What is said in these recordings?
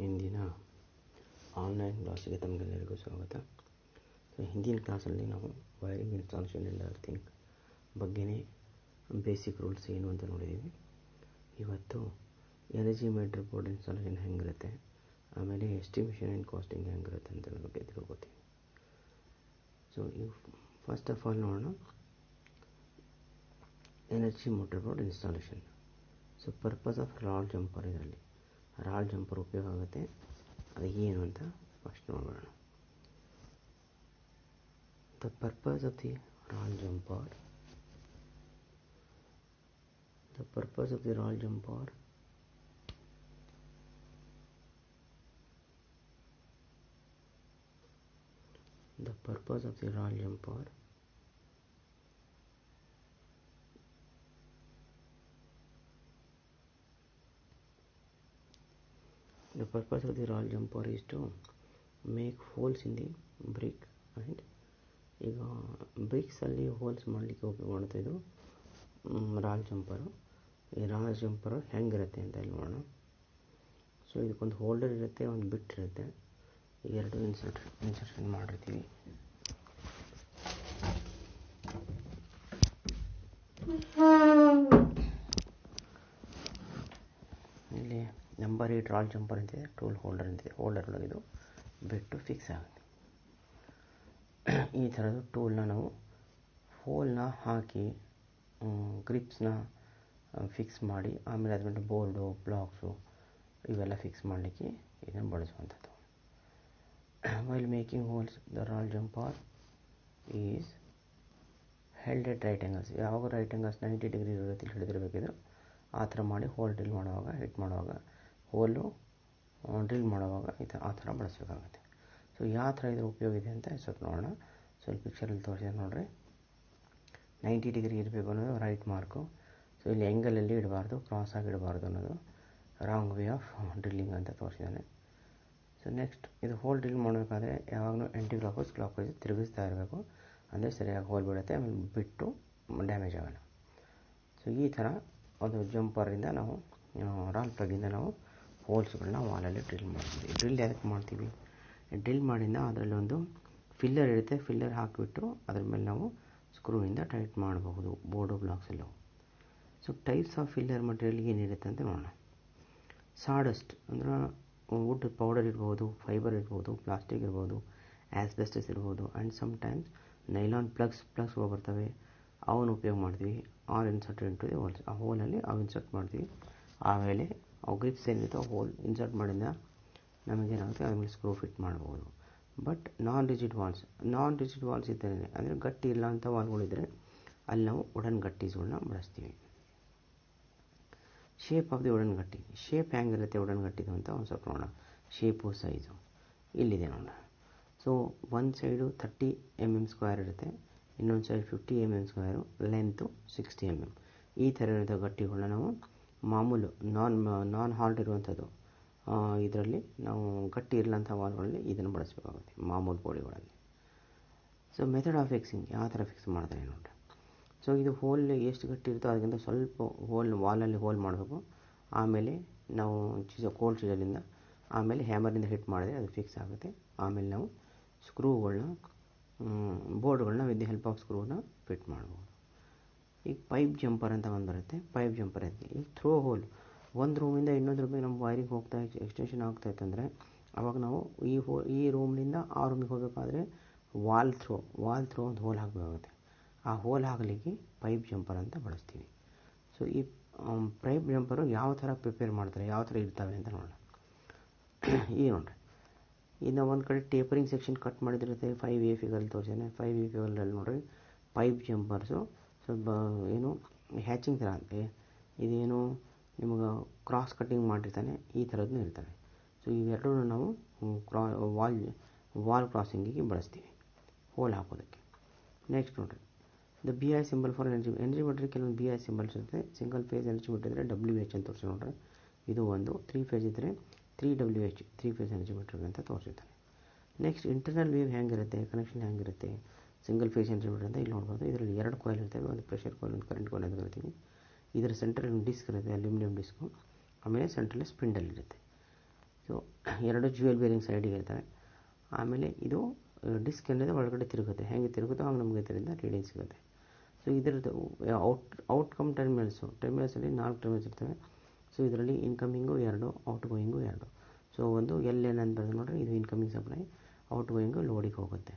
ಇಂದಿನ ಆನ್ಲೈನ್ ಕ್ಲಾಸಿಗೆ ತಮಗೆಲ್ಲರಿಗೂ ಸ್ವಾಗತ. ಹಿಂದಿನ ಕ್ಲಾಸಲ್ಲಿ ನಾವು ವೈರಿಂಗ್ ಇನ್ಸ್ಟಾಲೇಷನ್ ಆ್ಯಂಡ್ ಅರ್ಥಿಂಗ್ ಬಗ್ಗೆನೇ ಬೇಸಿಕ್ ರೂಲ್ಸ್ ಏನು ಅಂತ ನೋಡಿದ್ದೀವಿ. ಇವತ್ತು ಎನರ್ಜಿ ಮೀಟರ್ ಬೋರ್ಡ್ ಇನ್ಸ್ಟಾಲೇಷನ್ ಹೆಂಗಿರುತ್ತೆ, ಆಮೇಲೆ ಎಸ್ಟಿಮೇಷನ್ ಆ್ಯಂಡ್ ಕಾಸ್ಟಿಂಗ್ ಹೆಂಗಿರುತ್ತೆ ಅಂತ ಬಗ್ಗೆ ತಿಳ್ಕೊತೀವಿ. ಸೊ ಇವು ಫಸ್ಟ್ ಆಫ್ ಆಲ್ ನೋಡೋಣ energy meter board installation. So purpose of rod jumper, ಇದರಲ್ಲಿ ರಾಡ್ ಜಂಪರ್ ಉಪಯೋಗ ಆಗುತ್ತೆ, ಅದು ಏನು ಅಂತ ಫಸ್ಟ್ ನೋಡೋಣ. The purpose of the rod jumper, the purpose of the roll jumper the purpose of the roll jumper the purpose of the roll jumper is to make holes in the brick. and ಈಗ BRICS ಅಲ್ಲಿ holes ಮಾಡಲಿಕ್ಕೆ ಉಪಯೋಗ ಮಾಡುತ್ತೆ ಇದು ರಾಲ್ ಜಂಪರು. ಈ ರಾಲ್ ಜಂಪರು ಹೆಂಗಿರುತ್ತೆ ಅಂತ ಇಲ್ಲಿ ನೋಡೋಣ. ಸೊ ಇದಕ್ಕೊಂದು ಹೋಲ್ಡರ್ ಇರುತ್ತೆ, ಒಂದು ಬಿಟ್ ಇರುತ್ತೆ, ಎರಡು ಇನ್ಸರ್ಷನ್ ಮಾಡಿರ್ತೀವಿ. ಇಲ್ಲಿ ನಂಬರ್ 8 ರಾಲ್ ಜಂಪರ್ ಅಂತಿದೆ, ಟೂಲ್ ಹೋಲ್ಡರ್ ಅಂತಿದೆ. ಹೋಲ್ಡರ್ ಒಳಗೆ ಇದು ಬಿಟ್ಟು ಫಿಕ್ಸ್ ಆಗುತ್ತೆ. ಈ ಥರದ್ದು ಟೂಲ್ನ ನಾವು ಹೋಲ್ನ ಹಾಕಿ ಗ್ರಿಪ್ಸ್ನ ಫಿಕ್ಸ್ ಮಾಡಿ, ಆಮೇಲೆ ಅದ್ಮೇಲೆ ಬೋರ್ಡು ಬ್ಲಾಕ್ಸು ಇವೆಲ್ಲ ಫಿಕ್ಸ್ ಮಾಡಲಿಕ್ಕೆ ಇದನ್ನು ಬಳಸುವಂಥದ್ದು. While making holes the rawl jumper is held at right angles. ಯಾವಾಗ ರೈಟ್ ಆ್ಯಂಗಲ್ಸ್ 90 ಡಿಗ್ರಿ ಇರುತ್ತೆ ಹಿಡಿದಿರಬೇಕಿದ್ರು ಆ ಥರ ಮಾಡಿ ಹೋಲ್ ಡ್ರಿಲ್ ಮಾಡುವಾಗ, ಹಿಟ್ ಮಾಡುವಾಗ, ಹೋಲು ಡ್ರಿಲ್ ಮಾಡುವಾಗ ಆ ಥರ ಬಳಸಬೇಕಾಗುತ್ತೆ. ಸೊ ಯಾವ ಥರ ಇದ್ರ ಉಪಯೋಗ ಇದೆ ಅಂತ ಸ್ವಲ್ಪ ನೋಡೋಣ. ಸ್ವಲ್ಪ ಪಿಕ್ಚರಲ್ಲಿ ತೋರಿಸಿದೆ ನೋಡ್ರಿ. 90 ಡಿಗ್ರಿ ಇರಬೇಕು ಅನ್ನೋದು ರೈಟ್ ಮಾರ್ಕು. ಸೊ ಇಲ್ಲಿ ಆ್ಯಂಗಲಲ್ಲಿ ಇಡಬಾರ್ದು, ಕ್ರಾಸ್ ಆಗಿ ಇಡಬಾರ್ದು ಅನ್ನೋದು ರಾಂಗ್ ವೇ ಆಫ್ ಡ್ರಿಲ್ಲಿಂಗ್ ಅಂತ ತೋರಿಸಿದ್ದಾನೆ. ಸೊ ನೆಕ್ಸ್ಟ್ ಇದು ಹೋಲ್ ಡ್ರಿಲ್ ಮಾಡಬೇಕಾದ್ರೆ ಯಾವಾಗಲೂ ಆ್ಯಂಟಿ ಕ್ಲಾಕ್ವೈಸ್ ತಿರುಗಿಸ್ತಾ ಇರಬೇಕು, ಅಂದರೆ ಸರಿಯಾಗಿ ಹೋಲ್ ಬಿಡುತ್ತೆ, ಆಮೇಲೆ ಬಿಟ್ಟು ಡ್ಯಾಮೇಜ್ ಆಗೋಲ್ಲ. ಸೊ ಈ ಥರ ಒಂದು ಜಂಪರಿಂದ ನಾವು ರಾಲ್ ಪ್ಲಗಿಂದ ನಾವು ಹೋಲ್ಸ್ಗಳನ್ನ ವಾಲಲ್ಲಿ ಡ್ರಿಲ್ ಮಾಡ್ತೀವಿ. ಡ್ರಿಲ್ ಯಾಕೆ ಮಾಡ್ತೀವಿ? ಡ್ರಿಲ್ ಮಾಡಿಂದ ಅದರಲ್ಲಿ ಒಂದು ಫಿಲ್ಲರ್ ಇರುತ್ತೆ, ಫಿಲ್ಲರ್ ಹಾಕಿಬಿಟ್ಟು ಅದ್ರ ಮೇಲೆ ನಾವು ಸ್ಕ್ರೂವಿಂದ ಟೈಟ್ ಮಾಡಬಹುದು ಬೋರ್ಡು ಬ್ಲಾಕ್ಸಲ್ಲೂ. So types of filler material ಏನಿರುತ್ತೆ ಅಂತ ನೋಡೋಣ. ಸಾಡಸ್ಟ್ ಅಂದ್ರೆ ವುಡ್ ಪೌಡರ್ ಇರ್ಬೋದು, ಫೈಬರ್ ಇರ್ಬೋದು, ಪ್ಲಾಸ್ಟಿಕ್ ಇರ್ಬೋದು, ಆಸ್ಬೆಸ್ಟಸ್ ಇರ್ಬೋದು, ಆ್ಯಂಡ್ ಸಮ್ಟೈಮ್ಸ್ ನೈಲಾನ್ ಪ್ಲಗ್ಸ್ ಬರ್ತವೆ, ಅವನ್ನ ಉಪಯೋಗ ಮಾಡ್ತೀವಿ. Are insert into the holes, ಆ ಹೋಲಲ್ಲಿ ಅವು ಇನ್ಸರ್ಟ್ ಮಾಡ್ತೀವಿ. ಆಮೇಲೆ ಅವು ಗ್ರಿಪ್ಸ್ ಏನಿತ್ತು ಆ ಹೋಲ್ ಇನ್ಸರ್ಟ್ ಮಾಡಿಂದ ನಮಗೇನಾಗುತ್ತೆ ಆಮೇಲೆ ಸ್ಕ್ರೂ ಫಿಟ್ ಮಾಡ್ಬೋದು. ಬಟ್ ನಾನ್ ರಿಜಿಡ್ ವಾಲ್ಸ್ ಇದ್ದರೆ, ಅಂದರೆ ಗಟ್ಟಿ ಇಲ್ಲ ಅಂತ ವಾಲ್ಗಳಿದ್ದರೆ ಅಲ್ಲಿ ನಾವು ವುಡನ್ ಗಟ್ಟೀಸ್ಗಳನ್ನ ಬಳಸ್ತೀವಿ. ಶೇಪ್ ಆಫ್ ದಿ ವುಡನ್ ಗಟ್ಟಿ, ಶೇಪ್ ಹೆಂಗಿರುತ್ತೆ ವುಡನ್ ಗಟ್ಟಿದು ಅಂತ ಒಂದು ಸ್ವಲ್ಪ ನೋಡೋಣ. ಶೇಪು ಸೈಜು ಇಲ್ಲಿದೆ ನೋಡೋಣ. ಸೊ ಒಂದು ಸೈಡು 30 mm² ಇರುತ್ತೆ, ಇನ್ನೊಂದು ಸೈಡ್ 50 mm², ಲೆಂತು 60 mm. ಈ ಥರ ಇರೋ ಗಟ್ಟಿಗಳನ್ನ ನಾವು ಮಾಮೂಲು ನಾನ್ ಹಾಲ್ಡ್ ಇರುವಂಥದ್ದು ಇದರಲ್ಲಿ ನಾವು ಗಟ್ಟಿ ಇರಲಂಥ ವಾಲ್ಗಳಲ್ಲಿ ಇದನ್ನು ಬಳಸಬೇಕಾಗುತ್ತೆ ಮಾಮೂಲು ಬೋಡಿಗಳಲ್ಲಿ. ಸೊ ಮೆಥಡ್ ಆಫ್ ಫಿಕ್ಸಿಂಗ್ ಯಾವ ಥರ ಫಿಕ್ಸ್ ಮಾಡ್ತಾರೆ ನೋಡ್ರಿ. ಸೊ ಇದು ಹೋಲ್ ಎಷ್ಟು ಗಟ್ಟಿ ಇರುತ್ತೋ ಅದಕ್ಕಿಂತ ಸ್ವಲ್ಪ ವಾಲಲ್ಲಿ ಹೋಲ್ ಮಾಡಬೇಕು. ಆಮೇಲೆ ನಾವು ಕೋಲ್ಡ್ ಚೀಸಲಿಂದ ಆಮೇಲೆ ಹ್ಯಾಮರಿಂದ ಹಿಟ್ ಮಾಡಿದ್ರೆ ಅದು ಫಿಕ್ಸ್ ಆಗುತ್ತೆ. ಆಮೇಲೆ ನಾವು ಸ್ಕ್ರೂಗಳನ್ನ ಬೋರ್ಡ್ಗಳನ್ನ ವಿತ್ ದಿ ಹೆಲ್ಪ್ ಆಫ್ ಸ್ಕ್ರೂನ ಫಿಟ್ ಮಾಡ್ಬೋದು. ಈಗ ಪೈಪ್ ಜಂಪರ್ ಅಂತ ಒಂದು ಬರುತ್ತೆ. ಪೈಪ್ ಜಂಪರ್ ಅಂತ ಈಗ ಥ್ರೋ ಹೋಲ್ ಒಂದು ರೂಮಿಂದ ಇನ್ನೊಂದು ರೂಮಿಗೆ ನಮ್ಮ ವೈರಿಂಗ್ ಹೋಗ್ತಾ ಎಕ್ಸ್ಟೆನ್ಷನ್ ಆಗ್ತಾಯಿತ್ತು ಅಂದರೆ ಅವಾಗ ನಾವು ಈ ರೂಮ್ನಿಂದ ಆ ರೂಮಿಗೆ ಹೋಗಬೇಕಾದ್ರೆ ವಾಲ್ ಥ್ರೋ ಒಂದು ಹೋಲ್ ಹಾಕಬೇಕಾಗುತ್ತೆ. ಆ ಹೋಲ್ ಹಾಕಲಿಕ್ಕೆ ಪೈಪ್ ಜಂಪರ್ ಅಂತ ಬಳಸ್ತೀವಿ. ಸೊ ಈ ಪೈಪ್ ಜಂಪರು ಯಾವ ಥರ ಪ್ರಿಪೇರ್ ಮಾಡ್ತಾರೆ, ಯಾವ ಥರ ಇರ್ತವೆ ಅಂತ ನೋಡೋಣ. ಈ ನೋಡ್ರಿ, ಇನ್ನು ಒಂದು ಕಡೆ ಟೇಪರಿಂಗ್ ಸೆಕ್ಷನ್ ಕಟ್ ಮಾಡಿದಿರುತ್ತೆ. 5A ಫಿಗರಲ್ಲಿ ತೋರಿಸಿದ್ದಾನೆ. 5A ಫಿಗರಲ್ಲಿ ನೋಡ್ರಿ ಪೈಪ್ ಜಂಪರ್ಸು ಸ್ವಲ್ಪ ಏನು ಹ್ಯಾಚಿಂಗ್ ಥರ ಅಂತೆ, ಇದೇನು ನಿಮಗೆ ಕ್ರಾಸ್ ಕಟ್ಟಿಂಗ್ ಮಾಡಿರ್ತಾನೆ, ಈ ಥರದ್ದು ಇರ್ತವೆ. ಸೊ ಇವೆರಡೂ ನಾವು ವಾಲ್ ಕ್ರಾಸಿಂಗಿಗೆ ಬಳಸ್ತೀವಿ, ಹೋಲ್ ಹಾಕೋದಕ್ಕೆ. ನೆಕ್ಸ್ಟ್ ನೋಡ್ರಿ, the BI symbol for energy metre ಕೆಲವೊಂದು BI ಸಿಂಬಲ್ಸ್ ಇರುತ್ತೆ. ಸಿಂಗಲ್ ಫೇಸ್ ಎನರ್ಜಿ ಮೀಟರ್ ಇದ್ದರೆ WH ಅಂತ ತೋರಿಸಿ ನೋಡ್ರಿ. ಇದು ಒಂದು 3 ಫೇಸ್ ಇದ್ದರೆ 3WH 3 ಫೇಸ್ ಎನರ್ಜಿ ಮೀಟರ್ ಅಂತ ತೋರಿಸಿರ್ತಾನೆ. ನೆಕ್ಸ್ಟ್ ಇಂಟರ್ನಲ್ ವೇವ್ ಹೆಂಗಿರುತ್ತೆ, ಕನೆಕ್ಷನ್ ಹೆಂಗಿರುತ್ತೆ ಸಿಂಗಲ್ ಫೇಸ್ ಎನರ್ಜಿ ಮೀಟರ್ ಅಂತ ಇಲ್ಲಿ ನೋಡ್ಬೋದು. ಇದರಲ್ಲಿ 2 ಕಾಯಿಲ್ ಇರ್ತವೆ, ಒಂದು ಪ್ರೆಷರ್ ಕಾಯಿಲ್, ಒಂದು ಕರೆಂಟ್ ಕಾಯಿಲ್ ಅಂತ ಕರಿತೀವಿ. ಇದರ ಸೆಂಟ್ರಲ್ಲಿ ಡಿಸ್ಕ್ ಇರುತ್ತೆ, ಅಲ್ಯೂಮಿನಿಯಂ ಡಿಸ್ಕು, ಆಮೇಲೆ ಸೆಂಟ್ರಲ್ಲಿ ಸ್ಪಿಂಡಲ್ ಇರುತ್ತೆ. ಸೊ ಸೊ 2 ಜ್ಯುವೆಲ್ ಬೇರಿಂಗ್ ಸೈಡಿಗೆ ಇರ್ತವೆ. ಆಮೇಲೆ ಇದು ಡಿಸ್ಕ್ ಏನಿದೆ ಒಳಗಡೆ ತಿರುಗುತ್ತೆ, ಹೇಗೆ ತಿರುಗುತ್ತೋ ಹಾಗೆ ನಮಗೆ ಇದರಿಂದ ರೀಡಿಂಗ್ ಸಿಗುತ್ತೆ. ಸೊ ಇದರದ್ದು ಔಟ್ಕಮ್ ಟರ್ಮಿನಲ್ಸಲ್ಲಿ 4 ಟರ್ಮಿನಲ್ಸ್ ಇರ್ತವೆ. ಸೊ ಇದರಲ್ಲಿ ಇನ್ಕಮಿಂಗು 2, ಔಟ್ ಗೋಯಿಂಗು 2. ಸೊ ಒಂದು ಎಲ್ ಎನ್ ಅಂತ ಬರೆದು ನೋಡಿರಿ, ಇದು ಇನ್ಕಮಿಂಗ್ ಸಪ್ಲೈ, ಔಟ್ ಗೋಯಿಂಗು ಲೋಡಿಗೆ ಹೋಗುತ್ತೆ.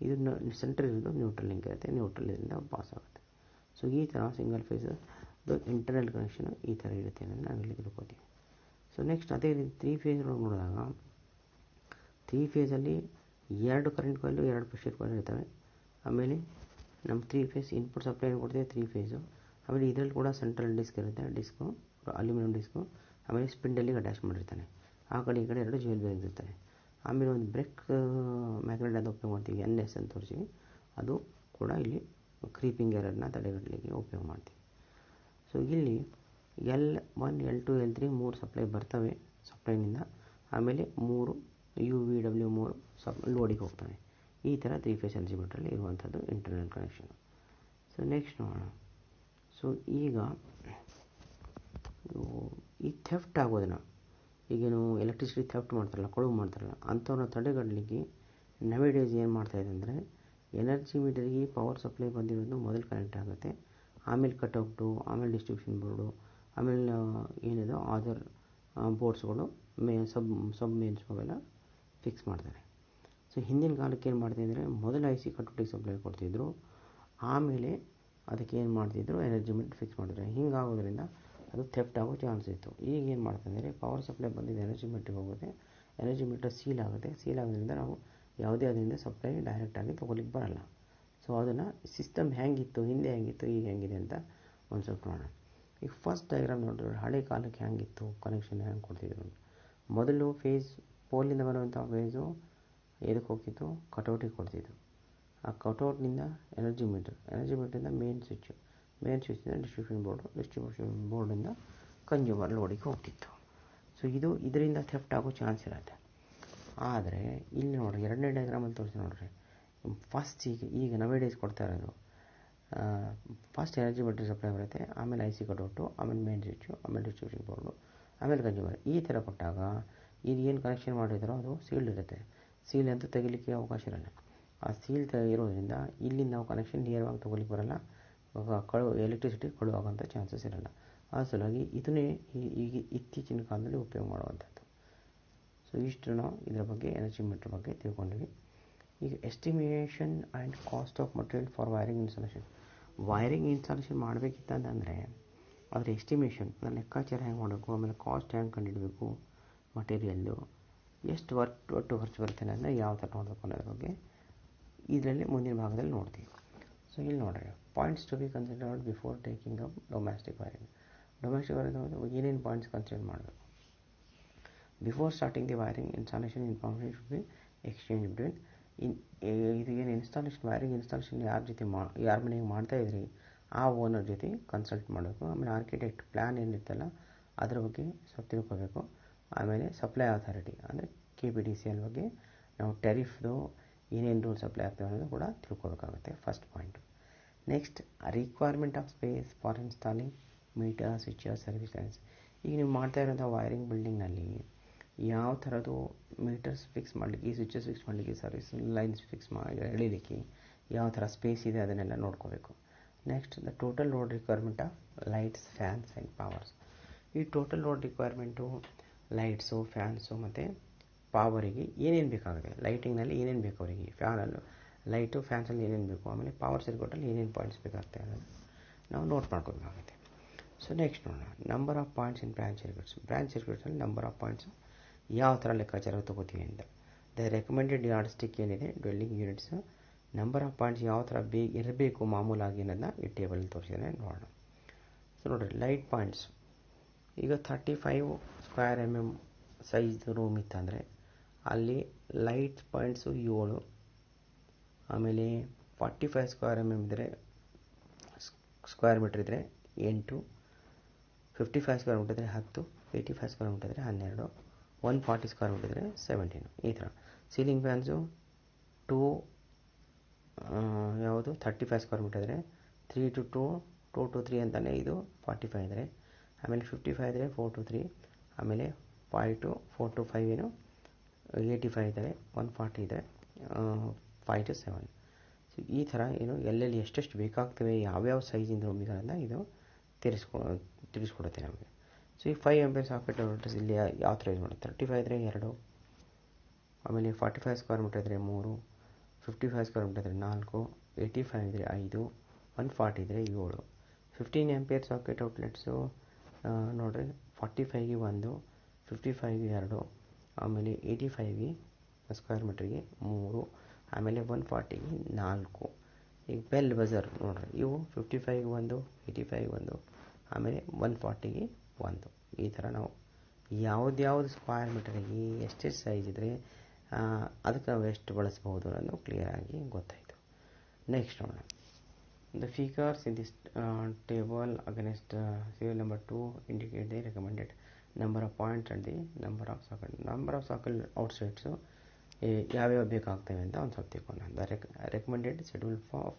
ಇದು ಸೆಂಟ್ರ್ ಇರೋದು ನ್ಯೂಟ್ರಲ್ ಲಿಂಕ್ ಇರುತ್ತೆ, ನ್ಯೂಟ್ರಲ್ ಇದರಿಂದ ಪಾಸ್ ಆಗುತ್ತೆ. ಸೊ ಈ ಥರ ಸಿಂಗಲ್ ಫೇಸ್ ಇಂಟರ್ನಲ್ ಕನೆಕ್ಷನ್ ಈ ಥರ ಇರುತ್ತೆ ಅನ್ನೋದು ನಾವು ಇಲ್ಲಿ ತಿಳ್ಕೊತೀವಿ. ಸೊ ನೆಕ್ಸ್ಟ್ ಅದೇ ರೀತಿ 3 ಫೇಸ್ ಒಳಗೆ ನೋಡಿದಾಗ 3 ಫೇಸಲ್ಲಿ 2 ಕರೆಂಟ್ ಕಾಯಿಲು 2 ಪ್ರೆಷರ್ ಕಾಯಿಲ್ ಇರ್ತವೆ. ಆಮೇಲೆ ನಮ್ಮ 3 ಫೇಸ್ ಇನ್ಪುಟ್ ಸಪ್ಲೈ ಕೊಡ್ತೀವಿ 3 ಫೇಸು. ಆಮೇಲೆ ಇದರಲ್ಲಿ ಕೂಡ ಸೆಂಟ್ರಲ್ ಡಿಸ್ಕ್ ಇರುತ್ತೆ, ಡಿಸ್ಕು ಅಲ್ಯೂಮಿನಿಯಂ ಡಿಸ್ಕು. ಆಮೇಲೆ ಸ್ಪಿಂಡಲ್ಲಿಗೆ ಅಟ್ಯಾಚ್ ಮಾಡಿರ್ತಾನೆ. ಆ ಕಡೆ ಈ ಕಡೆ 2 ಜ್ಯುವೆಲ್ ಬೇರಿಂಗ್ಸ್ ಇರ್ತವೆ. ಆಮೇಲೆ ಒಂದು ಬ್ರೇಕ್ ಮ್ಯಾಗ್ನೆಟ್ ಅದು ಉಪಯೋಗ ಮಾಡ್ತೀವಿ, NS ಅಂತ ತೋರಿಸಿವಿ. ಅದು ಕೂಡ ಇಲ್ಲಿ ಕ್ರೀಪಿಂಗ್ ಎರರ್ನ ತಡೆಗಟ್ಟಲಿಕ್ಕೆ ಉಪಯೋಗ ಮಾಡ್ತೀವಿ. ಸೊ ಇಲ್ಲಿ L1, L2, L3 3 ಸಪ್ಲೈ ಬರ್ತವೆ ಸಪ್ಲೈನಿಂದ. ಆಮೇಲೆ 3 UVW 3 ಲೋಡಿಗೆ ಹೋಗ್ತವೆ. ಈ ಥರ 3 ಫೇಸ್ ಎನ್ಸಿಮೀಟ್ರಲ್ಲಿ ಇರುವಂಥದ್ದು ಇಂಟರ್ನಲ್ ಕನೆಕ್ಷನ್. ಸೊ ನೆಕ್ಸ್ಟ್ ನೋಡೋಣ. ಸೊ ಈಗ ಈ ಥೆಫ್ಟ್ ಆಗೋದನ್ನು, ಈಗೇನು ಎಲೆಕ್ಟ್ರಿಸಿಟಿ ಥೆಫ್ಟ್ ಮಾಡ್ತಾರಲ್ಲ, ಕಳುವು ಮಾಡ್ತಾರಲ್ಲ, ಅಂಥವ್ರನ್ನ ತಡೆಗಟ್ಟಲಿಕ್ಕೆ ನವೇಡೇಸ್ ಏನು ಮಾಡ್ತಾಯಿದೆ ಅಂದರೆ, ಎನರ್ಜಿ ಮೀಟರ್ಗೆ ಪವರ್ ಸಪ್ಲೈ ಬಂದಿರೋದು ಮೊದಲು ಕನೆಕ್ಟ್ ಆಗುತ್ತೆ. ಆಮೇಲೆ ಕಟ್ಔಟು, ಆಮೇಲೆ ಡಿಸ್ಟ್ರಿಬ್ಯೂಷನ್ ಬೋರ್ಡು, ಆಮೇಲೆ ಏನಿದೆ ಅದರ್ ಬೋರ್ಡ್ಸ್ಗಳು ಸಬ್ ಮೇನ್ಸ್ ಅವೆಲ್ಲ ಫಿಕ್ಸ್ ಮಾಡ್ತಾರೆ. ಸೊ ಹಿಂದಿನ ಕಾಲಕ್ಕೆ ಏನು ಮಾಡ್ತಾಯಿದ್ರೆ, ಮೊದಲು IC ಕಟ್ಔಟಿಗೆ ಸಪ್ಲೈ ಕೊಡ್ತಿದ್ರು, ಆಮೇಲೆ ಅದಕ್ಕೆ ಏನು ಮಾಡ್ತಿದ್ರು, ಎನರ್ಜಿ ಮೀಟರ್ ಫಿಕ್ಸ್ ಮಾಡಿದ್ರು. ಹಿಂಗಾಗೋದ್ರಿಂದ ಅದು ಥೆಫ್ಟ್ ಆಗೋ ಚಾನ್ಸ್ ಇತ್ತು. ಈಗ ಏನು ಮಾಡ್ತಾಯಿದ್ದಾರೆ, ಪವರ್ ಸಪ್ಲೈ ಬಂದಿದ್ದು ಎನರ್ಜಿ ಮೀಟ್ರಿಗೆ ಹೋಗುತ್ತೆ, ಎನರ್ಜಿ ಮೀಟರ್ ಸೀಲ್ ಆಗುತ್ತೆ. ಸೀಲ್ ಆಗೋದ್ರಿಂದ ನಾವು ಯಾವುದೇ ಅದರಿಂದ ಸಪ್ಲೈ ಡೈರೆಕ್ಟಾಗಿ ತೊಗೊಲಿಕ್ಕೆ ಬರೋಲ್ಲ. ಸೊ ಅದನ್ನು ಸಿಸ್ಟಮ್ ಹೇಗಿತ್ತು, ಹಿಂದೆ ಹೇಗಿತ್ತು, ಈಗ ಹೆಂಗಿದೆ ಅಂತ ಒಂದು ಸ್ವಲ್ಪ ನೋಡೋಣ. ಈಗ ಫಸ್ಟ್ ಡಯಾಗ್ರಾಮ್ ನೋಡಿದ್ರೆ ಹಳೆ ಕಾಲಕ್ಕೆ ಹೇಗಿತ್ತು, ಕನೆಕ್ಷನ್ ಹೆಂಗೆ ಕೊಡ್ತಿದ್ರು. ಮೊದಲು ಫೇಸ್ ಪೋಲಿಂದ ಬರುವಂಥ ಫೇಸು ಎದಕ್ಕೆ ಹೋಗ್ತಿತ್ತು, ಕಟೌಟಿಗೆ ಕೊಡ್ತಿದ್ರು. ಆ ಕಟೌಟ್ನಿಂದ ಎನರ್ಜಿ ಮೀಟ್ರಿಂದ ಮೇನ್ ಸ್ವಿಚ್ಚಿಂದ ಡಿಸ್ಟ್ರಿಬ್ಯೂಷನ್ ಬೋರ್ಡಿಂದ ಕನ್ಸ್ಯೂಮರ್ ಲೋಡಿಗೆ ಹೋಗ್ತಿತ್ತು. ಸೊ ಇದರಿಂದ ಥೆಫ್ಟ್ ಆಗೋ ಚಾನ್ಸ್ ಇರುತ್ತೆ. ಆದರೆ ಇಲ್ಲಿ ನೋಡಿರಿ, ಎರಡನೇ ಡಯಾಗ್ರಾಮಲ್ಲಿ ತೋರಿಸಿ ನೋಡಿರಿ. ಫಸ್ಟ್ ಈಗ ನವೇಡೇಸ್ ಕೊಡ್ತಾ ಇರೋದು, ಫಸ್ಟ್ ಎನರ್ಜಿ ಮೀಟರ್ ಸಪ್ಲೈ ಬರುತ್ತೆ, ಆಮೇಲೆ IC ಕಟೌಟು, ಆಮೇಲೆ ಮೇನ್ ಸ್ವಿಚ್ಚು, ಆಮೇಲೆ ಡಿಸ್ಟ್ರಿಬ್ಯೂಷನ್ ಬೋರ್ಡು, ಆಮೇಲೆ ಕನ್ಸ್ಯೂಮರ್. ಈ ಥರ ಕೊಟ್ಟಾಗ ಇದು ಏನು ಕನೆಕ್ಷನ್ ಮಾಡಿದ್ರೋ ಅದು ಸೀಲ್ಡ್ ಇರುತ್ತೆ. ಸೀಲ್ ಅಂತೂ ತೆಗಿಲಿಕ್ಕೆ ಅವಕಾಶ ಇರಲ್ಲ. ಆ ಸೀಲ್ ಇರೋದ್ರಿಂದ ಇಲ್ಲಿಂದ ನಾವು ಕನೆಕ್ಷನ್ ನೇರವಾಗಿ ತೊಗೊಲಿಕ್ಕೆ ಬರೋಲ್ಲ, ಎಲೆಕ್ಟ್ರಿಸಿಟಿ ಕಳುವಾಗೋಂಥ ಚಾನ್ಸಸ್ ಇರೋಲ್ಲ. ಆ ಸಲುವಾಗಿ ಇದನ್ನೇ ಈಗ ಇತ್ತೀಚಿನ ಕಾಲದಲ್ಲಿ ಉಪಯೋಗ ಮಾಡುವಂಥದ್ದು. ಸೊ ಇಷ್ಟು ನಾವು ಇದರ ಬಗ್ಗೆ ಎನರ್ಜಿ ಮೀಟರ್ ಬಗ್ಗೆ ತಿಳ್ಕೊಂಡಿವಿ. ಈಗ estimation and cost of material for wiring installation ಮಾಡಬೇಕಿತ್ತಂದರೆ ಅದರ ಎಸ್ಟಿಮೇಷನ್, ಅದರ ಲೆಕ್ಕಾಚಾರ ಹೆಂಗೆ ಮಾಡಬೇಕು, ಆಮೇಲೆ ಕಾಸ್ಟ್ ಹೆಂಗೆ ಕಂಡುಹಿಡಬೇಕು, ಮಟೀರಿಯಲ್ಲು ಎಷ್ಟು ಒಟ್ಟು ಖರ್ಚು ಬರುತ್ತೆ ಅನ್ನೋದನ್ನ ಯಾವ ಥರ ನೋಡಬೇಕು ಅನ್ನೋದ್ರ ಬಗ್ಗೆ ಇದರಲ್ಲಿ ಮುಂದಿನ ಭಾಗದಲ್ಲಿ ನೋಡ್ತೀವಿ. ಸೊ ಇಲ್ಲಿ ನೋಡಿರಿ, points to be considered before taking up domestic wiring ಏನೇನು ಪಾಯಿಂಟ್ಸ್ ಕನ್ಸಿಡರ್ ಮಾಡಬೇಕು. Before starting the wiring installation information should be exchange between ಇದು ಏನು ವೈರಿಂಗ್ ಇನ್ಸ್ಟಾಲೇಷನ್ ಯಾರ ಮನೆಗೆ ಮಾಡ್ತಾಯಿದ್ರಿ ಆ ಓನರ್ ಜೊತೆ ಕನ್ಸಲ್ಟ್ ಮಾಡಬೇಕು. ಆಮೇಲೆ ಆರ್ಕಿಟೆಕ್ಟ್ ಪ್ಲ್ಯಾನ್ ಏನಿರ್ತಲ್ಲ ಅದರ ಬಗ್ಗೆ ಸ್ವಲ್ಪ ತಿಳ್ಕೋಬೇಕು. ಆಮೇಲೆ ಸಪ್ಲೈ ಅಥಾರಿಟಿ ಅಂದರೆ KPTCL ಬಗ್ಗೆ ನಾವು ಟೆರಿಫ್ದು ಏನೇನು ರೂಲ್ಸ್ ಅಪ್ಲೈ ಆಗ್ತವೆ ಅನ್ನೋದು ಕೂಡ ತಿಳ್ಕೊಬೇಕಾಗುತ್ತೆ, first point. Next, requirement of space for installing meter, switches, service lines. ಈಗ ನೀವು ಮಾಡ್ತಾ ಇರೋಂಥ ವೈರಿಂಗ್ ಬಿಲ್ಡಿಂಗ್ನಲ್ಲಿ ಯಾವ ಥರದ್ದು ಮೀಟರ್ಸ್ ಫಿಕ್ಸ್ ಮಾಡಲಿಕ್ಕೆ, ಸ್ವಿಚಸ್ ಫಿಕ್ಸ್ ಮಾಡಲಿಕ್ಕೆ, ಸರ್ವಿಸ್ ಲೈನ್ಸ್ ಫಿಕ್ಸ್ ಮಾಡಿ ಎಳೀಲಿಕ್ಕೆ ಯಾವ ಥರ ಸ್ಪೇಸ್ ಇದೆ ಅದನ್ನೆಲ್ಲ ನೋಡ್ಕೋಬೇಕು. Next, the total load requirement of lights, fans and powers. ಈ total load requirement lights, fans ಮತ್ತು ಪವರಿಗೆ ಏನೇನು ಬೇಕಾಗುತ್ತೆ, ಲೈಟಿಂಗ್ನಲ್ಲಿ ಏನೇನು ಬೇಕು ಅವರಿಗೆ, ಫ್ಯಾನಲ್ಲಿ ಲೈಟು ಫ್ಯಾನ್ಸಲ್ಲಿ ಏನೇನು ಬೇಕು, ಆಮೇಲೆ ಪವರ್ ಸರ್ಕ್ಯೂಟಲ್ಲಿ ಏನೇನು ಪಾಯಿಂಟ್ಸ್ ಬೇಕಾಗ್ತದೆ ಅನ್ನೋದು ನಾವು ನೋಟ್ ಮಾಡ್ಕೋಬೇಕಾಗುತ್ತೆ. ಸೊ ನೆಕ್ಸ್ಟ್ ನೋಡೋಣ, number of points in branch ಸರ್ಕ್ಯೂಟ್ಸಲ್ಲಿ ನಂಬರ್ ಆಫ್ ಪಾಯಿಂಟ್ಸು ಯಾವ ಥರ ಲೆಕ್ಕಾಚಾರ ತೊಗೋತೀವಿ ಅಂತ. ದ ರೆಕಮೆಂಡೆಡ್ ಯಾರ್ಡ್ ಸ್ಟಿಕ್ ಏನಿದೆ dwelling units, number of points ಯಾವ ಥರ ಇರಬೇಕು ಮಾಮೂಲಾಗಿ ಅನ್ನೋದನ್ನ ಈ ಟೇಬಲಲ್ಲಿ ತೋರಿಸಿದ್ರೆ ನೋಡೋಣ. ಸೊ ನೋಡಿರಿ, ಲೈಟ್ ಪಾಯಿಂಟ್ಸ್ ಈಗ 35 ಸ್ಕ್ವೇರ್ mm ಸೈಜ್ ರೂಮ್ ಇತ್ತಂದರೆ ಅಲ್ಲಿ ಲೈಟ್ ಪಾಯಿಂಟ್ಸು 7, ಆಮೇಲೆ 45 ಸ್ಕ್ವೇರ್ mm ಇದ್ದರೆ ಸ್ಕ್ವೇರ್ ಮೀಟ್ರ್ ಇದ್ದರೆ 8, 55 ಸ್ಕ್ವೇರ್ ಮೀಟ್ರ್ ಇದ್ದರೆ 10, 85 ಸ್ಕ್ವೇರ್ ಮೀಟ್ರ್ ಇದ್ದರೆ 12, 140 ಸ್ಕ್ವೇರ್ ಮೀಟ್ರ್ ಇದ್ದರೆ 17. ಈ ಥರ ಸೀಲಿಂಗ್ ಫ್ಯಾನ್ಸು 35 ಸ್ಕ್ವೇರ್ ಮೀಟ್ರ್ ಇದ್ದರೆ 3 to 2, 2 to 3 ಅಂತಲೇ ಇದು 45 ಇದ್ದರೆ, ಆಮೇಲೆ 55 ಇದ್ದರೆ 4 to 3, ಆಮೇಲೆ 4 to 5 ಏನು 85 ಇದ್ದರೆ, 140 ಇದ್ದರೆ 5 to 7. ಸೊ ಈ ಥರ ಏನು ಎಲ್ಲೆಲ್ಲಿ ಎಷ್ಟೆಷ್ಟು ಬೇಕಾಗ್ತವೆ, ಯಾವ್ಯಾವ ಸೈಜಿಂದ ರೂಮಿಗಳನ್ನ ಇದು ತಿಳಿಸ್ಕೊಡುತ್ತೆ ನಮಗೆ. ಸೊ ಈ 5 ಆಂಪಿಯರ್ ಸಾಕೆಟ್ ವೋಲ್ಟೇಜ್ ಇಲ್ಲಿ ಯಾವ ಥರ ಯೂಸ್ ಮಾಡುತ್ತೆ, 35 ಇದ್ದರೆ 2, ಆಮೇಲೆ 45 ಸ್ಕ್ವೇರ್ ಮೀಟರ್ ಇದ್ದರೆ 3, 55 ಸ್ಕ್ವೇರ್ ಮೀಟರ್ ಇದ್ದರೆ 4, 85 ಇದ್ದರೆ 5, 140 ಇದ್ದರೆ 7. 15 ಆಂಪಿಯರ್ ಸಾಕೆಟ್ ಔಟ್ಲೆಟ್ಸು ನೋಡಿರಿ, 45ಗೆ 1, 55ಗೆ 2, ಆಮೇಲೆ 85ಗೆ ಸ್ಕ್ವೇರ್ ಮೀಟ್ರಿಗೆ 3, ಆಮೇಲೆ 140ಗೆ 4. ಈಗ ಬೆಲ್ ಬಜರ್ ನೋಡಿರಿ, ಇವು 55ಗೆ 1, 85ಗೆ 1, ಆಮೇಲೆ 140ಗೆ 1. ಈ ಥರ ನಾವು ಯಾವ್ದು ಸ್ಕ್ವೇರ್ ಮೀಟರಿಗೆ ಎಷ್ಟೆಷ್ಟು ಸೈಜ್ ಇದ್ದರೆ ಅದಕ್ಕೆ ನಾವು ಎಷ್ಟು ಬಳಸ್ಬೋದು ಅನ್ನೋದು ಕ್ಲಿಯರಾಗಿ ಗೊತ್ತಾಯಿತು. ನೆಕ್ಸ್ಟ್ ನೋಡೋಣ. The figures in this table against serial number 2 indicate the recommended number of points and the number of socket outlets ಯಾವ್ಯಾವ ಬೇಕಾಗ್ತವೆ ಅಂತ ಒಂದು ಸ್ವಲ್ಪ ತಿಳ್ಕೊಳ್ಳೋಣ. Recommended schedule of